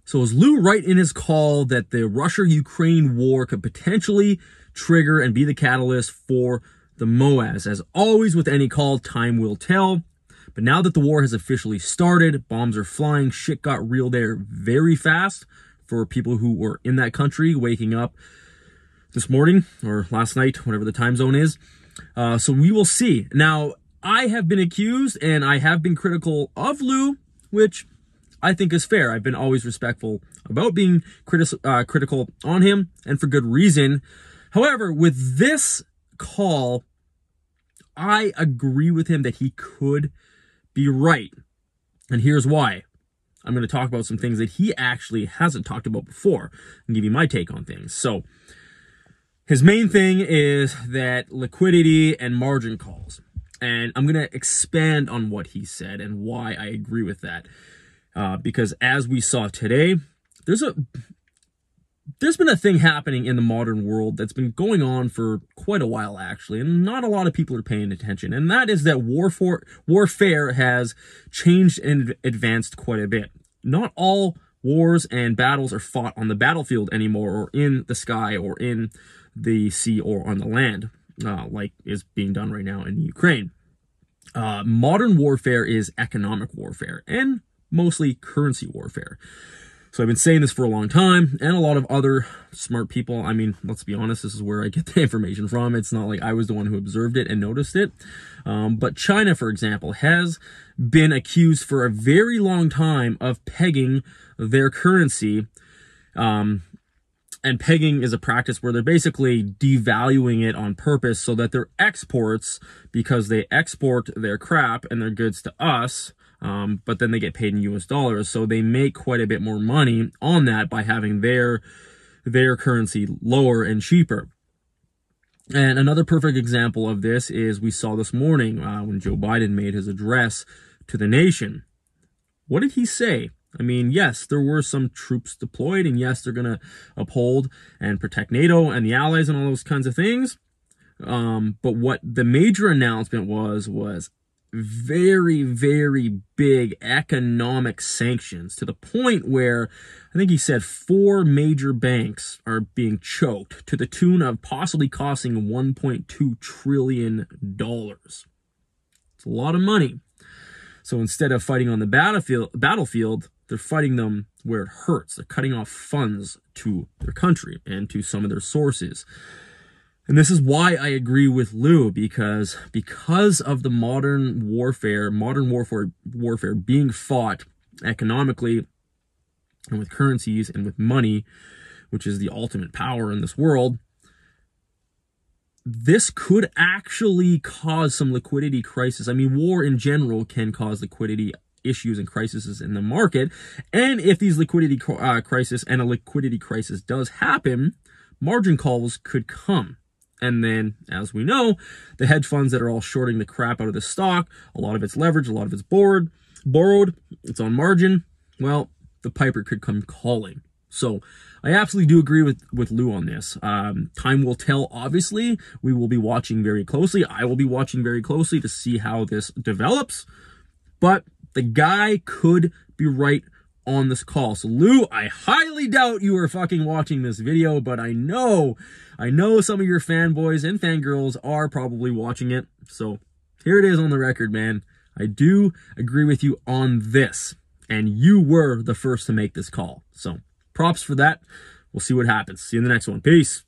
So is Lou right in his call that the Russia-Ukraine war could potentially trigger and be the catalyst for the MOASS? As always with any call, time will tell. But now that the war has officially started, bombs are flying, shit got real there very fast for people who were in that country waking up this morning or last night, whatever the time zone is. So we will see. Now, I have been accused and I have been critical of Lou, which I think is fair. I've been always respectful about being critical on him, and for good reason. However, with this call, I agree with him that he could be right. And here's why. I'm going to talk about some things that he actually hasn't talked about before and give you my take on things. So his main thing is that liquidity and margin calls. And I'm going to expand on what he said and why I agree with that. Because as we saw today, there's been a thing happening in the modern world that's been going on for quite a while, actually, and not a lot of people are paying attention. And that is that warfare has changed and advanced quite a bit. Not all wars and battles are fought on the battlefield anymore, or in the sky, or in the sea, or on the land, like is being done right now in Ukraine. Modern warfare is economic warfare, and mostly currency warfare. So I've been saying this for a long time, and a lot of other smart people. I mean, let's be honest, this is where I get the information from. It's not like I was the one who observed it and noticed it. But China, for example, has been accused for a very long time of pegging their currency. And pegging is a practice where they're basically devaluing it on purpose so that their exports, because they export their crap and their goods to us, but then they get paid in US dollars. So they make quite a bit more money on that by having their currency lower and cheaper. And another perfect example of this is we saw this morning when Joe Biden made his address to the nation. What did he say? I mean, yes, there were some troops deployed, and yes, they're going to uphold and protect NATO and the allies and all those kinds of things. But what the major announcement was very, very big economic sanctions, to the point where I think he said 4 major banks are being choked to the tune of possibly costing $1.2 trillion. It's a lot of money. So instead of fighting on the battlefield, they're fighting them where it hurts. They're cutting off funds to their country and to some of their sources. And this is why I agree with Lou, because of the modern warfare being fought economically and with currencies and with money, which is the ultimate power in this world, this could actually cause some liquidity crisis. I mean, war in general can cause liquidity issues and crises in the market. And if these liquidity crisis and a liquidity crisis does happen, margin calls could come. And then, as we know, the hedge funds that are all shorting the crap out of the stock, a lot of it's leveraged, a lot of it's borrowed, it's on margin. Well, the piper could come calling. So I absolutely do agree with Lou on this. Time will tell, obviously. We will be watching very closely. I will be watching very closely to see how this develops. But the guy could be right on this call. So Lou, I highly doubt you are fucking watching this video, but I know some of your fanboys and fangirls are probably watching it. So here it is on the record, man. I do agree with you on this, and you were the first to make this call. So props for that. We'll see what happens. See you in the next one. Peace.